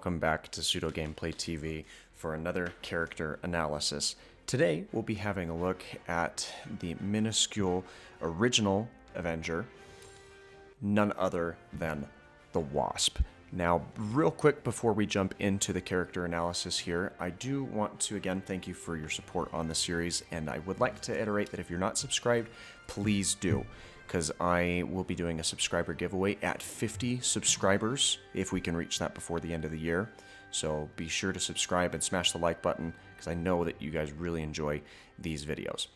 welcome back to Pseudo Gameplay TV for another character analysis. Today we'll be having a look at the minuscule original Avenger, none other than the Wasp. Now, real quick before we jump into the character analysis here, I do want to again thank you for your support on the series, and I would like to iterate that if you're not subscribed, please do, because I will be doing a subscriber giveaway at 50 subscribers if we can reach that before the end of the year. So be sure to subscribe and smash the like button, because I know that you guys really enjoy these videos.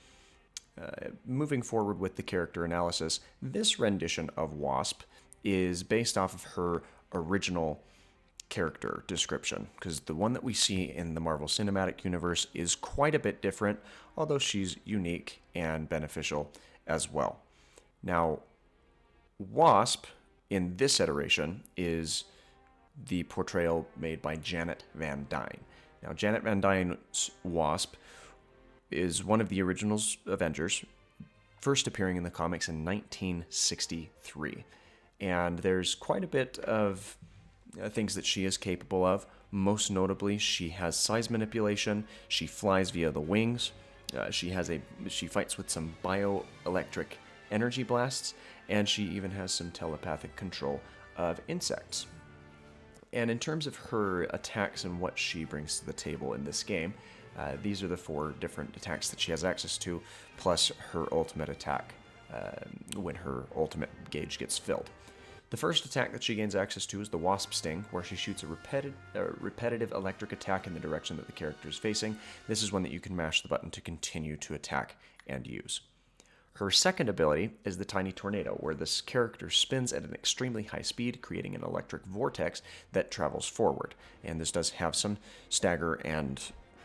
Moving forward with the character analysis, this rendition of Wasp is based off of her original character description, because the one that we see in the Marvel Cinematic Universe is quite a bit different, although she's unique and beneficial as well. Now, Wasp in this iteration is the portrayal made by Janet Van Dyne. Now, Janet Van Dyne's Wasp is one of the original Avengers, first appearing in the comics in 1963. And there's quite a bit of things that she is capable of. Most notably, she has size manipulation, she flies via the wings, she fights with some bioelectric energy blasts, and she even has some telepathic control of insects. And in terms of her attacks and what she brings to the table in this game, these are the 4 different attacks that she has access to, plus her ultimate attack when her ultimate gauge gets filled. The first attack that she gains access to is the Wasp Sting, where she shoots a repetitive electric attack in the direction that the character is facing. This is one that you can mash the button to continue to attack and use. Her second ability is the Tiny Tornado, where this character spins at an extremely high speed, creating an electric vortex that travels forward. And this does have some stagger and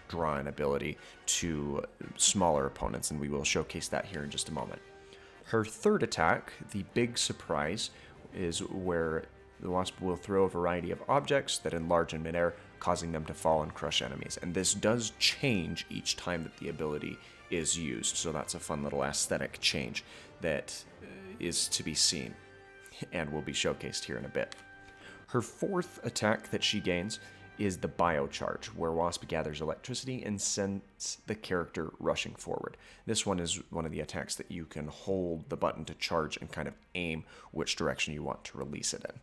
draw-in ability to smaller opponents, and we will showcase that here in just a moment. Her third attack, the Big Surprise, is where the Wasp will throw a variety of objects that enlarge in midair, causing them to fall and crush enemies. And this does change each time that the ability is used, so that's a fun little aesthetic change that is to be seen and will be showcased here in a bit. Her fourth attack that she gains is the Biocharge, where Wasp gathers electricity and sends the character rushing forward. This one is one of the attacks that you can hold the button to charge and kind of aim which direction you want to release it in.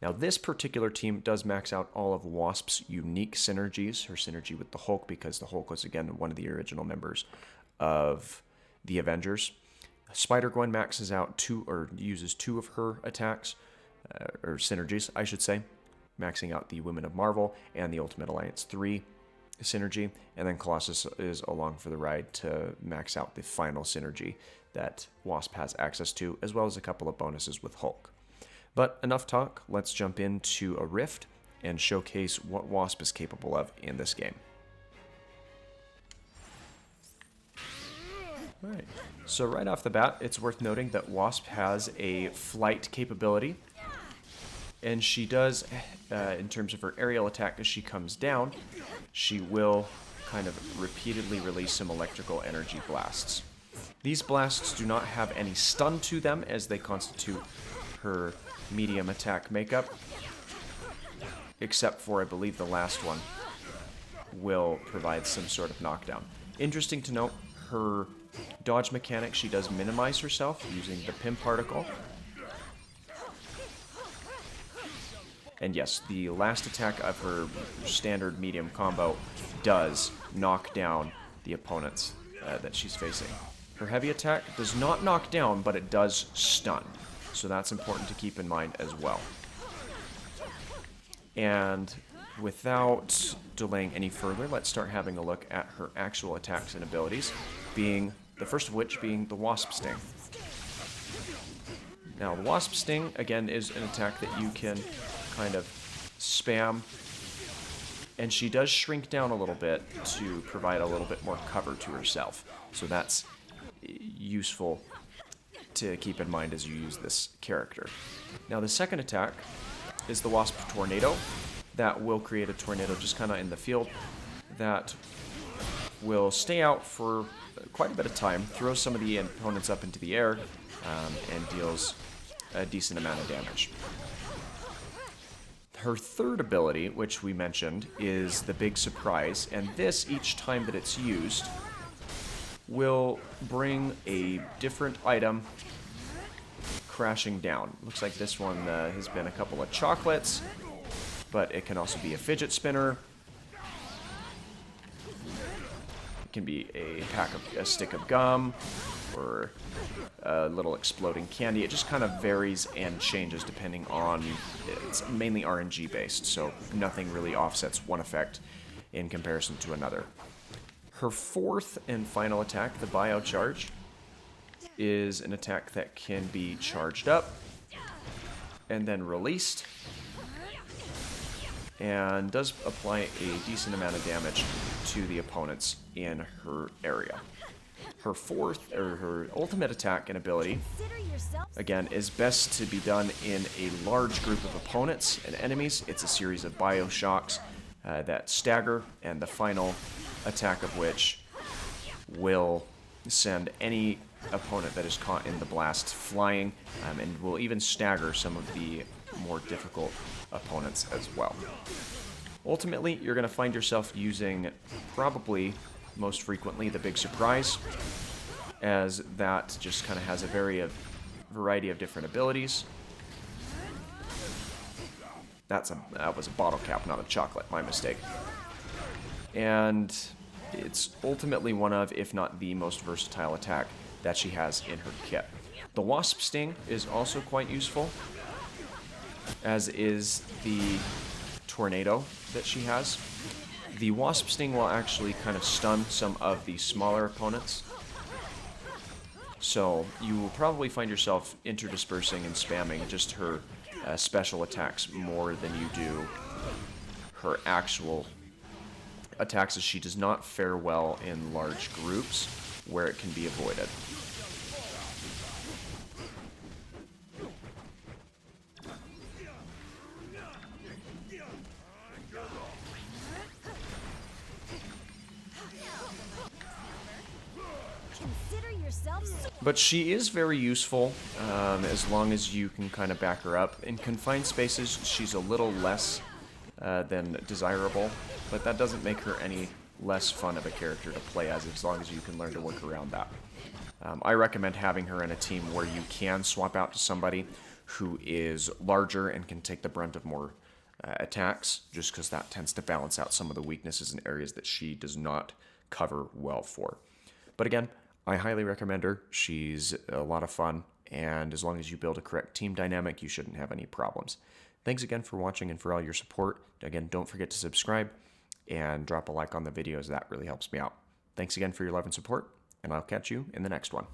Now, this particular team does max out all of Wasp's unique synergies, her synergy with the Hulk, because the Hulk was, again, one of the original members of the Avengers. Spider-Gwen maxes out uses 2 of her attacks, or synergies, I should say, maxing out the Women of Marvel and the Ultimate Alliance 3 synergy, and then Colossus is along for the ride to max out the final synergy that Wasp has access to, as well as a couple of bonuses with Hulk. But enough talk, let's jump into a rift and showcase what Wasp is capable of in this game. Alright, so right off the bat, it's worth noting that Wasp has a flight capability. And she does, in terms of her aerial attack, as she comes down, she will kind of repeatedly release some electrical energy blasts. These blasts do not have any stun to them, as they constitute her medium attack makeup, except for, I believe, the last one will provide some sort of knockdown. Interesting to note, her dodge mechanic, she does minimize herself using the Pim particle. And yes, the last attack of her standard medium combo does knock down the opponents that she's facing. Her heavy attack does not knock down, but it does stun. So that's important to keep in mind as well. And without delaying any further, let's start having a look at her actual attacks and abilities, the first of which being the Wasp Sting. Now, the Wasp Sting, again, is an attack that you can kind of spam, and she does shrink down a little bit to provide a little bit more cover to herself. So that's useful to keep in mind as you use this character. Now, the second attack is the Wasp Tornado. That will create a tornado just kind of in the field that will stay out for quite a bit of time, throw some of the opponents up into the air, and deals a decent amount of damage. Her third ability, which we mentioned, is the Big Surprise, and this, each time that it's used, will bring a different item crashing down. Looks like this one has been a couple of chocolates, but it can also be a fidget spinner. It can be a stick of gum, or a little exploding candy. It just kind of varies and changes depending on, it's mainly RNG based, so nothing really offsets one effect in comparison to another. Her fourth and final attack, the Biocharge, is an attack that can be charged up and then released, and does apply a decent amount of damage to the opponents in her area. Her fourth, or her ultimate attack and ability, again, is best to be done in a large group of opponents and enemies. It's a series of Bioshocks that stagger, and the final attack of which will send any opponent that is caught in the blast flying, and will even stagger some of the more difficult opponents as well. Ultimately, you're going to find yourself using, probably most frequently, the Big Surprise, as that just kind of has a variety of different abilities. That was a bottle cap, not a chocolate, my mistake. And it's ultimately one of, if not the most versatile attack that she has in her kit. The Wasp Sting is also quite useful, as is the Tornado that she has. The Wasp Sting will actually kind of stun some of the smaller opponents, so you will probably find yourself interdispersing and spamming just her special attacks more than you do her actual attacks, as she does not fare well in large groups where it can be avoided. But she is very useful as long as you can kind of back her up. In confined spaces, she's a little less than desirable, but that doesn't make her any less fun of a character to play as long as you can learn to work around that. I recommend having her in a team where you can swap out to somebody who is larger and can take the brunt of more attacks, just because that tends to balance out some of the weaknesses in areas that she does not cover well for. But again, I highly recommend her. She's a lot of fun, and as long as you build a correct team dynamic, you shouldn't have any problems. Thanks again for watching and for all your support. Again, don't forget to subscribe and drop a like on the videos. That really helps me out. Thanks again for your love and support, and I'll catch you in the next one.